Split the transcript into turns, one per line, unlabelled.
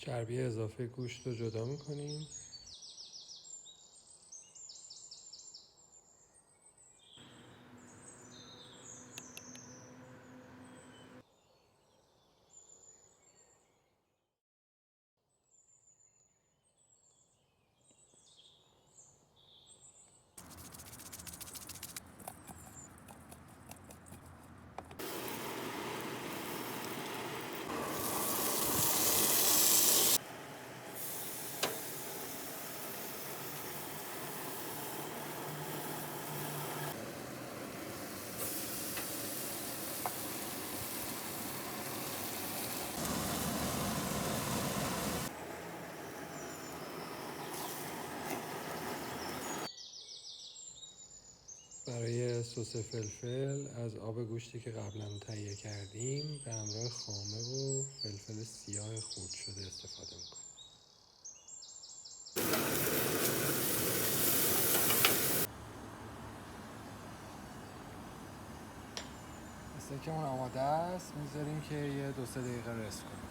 چربی اضافه گوشت رو جدا میکنیم. برای سس فلفل از آب گوشتی که قبلا تهیه کردیم به همراه خامه و فلفل سیاه خرد شده استفاده میکنیم. استیکمون آماده است، میذاریم که یه 2-3 دقیقه رست کنیم.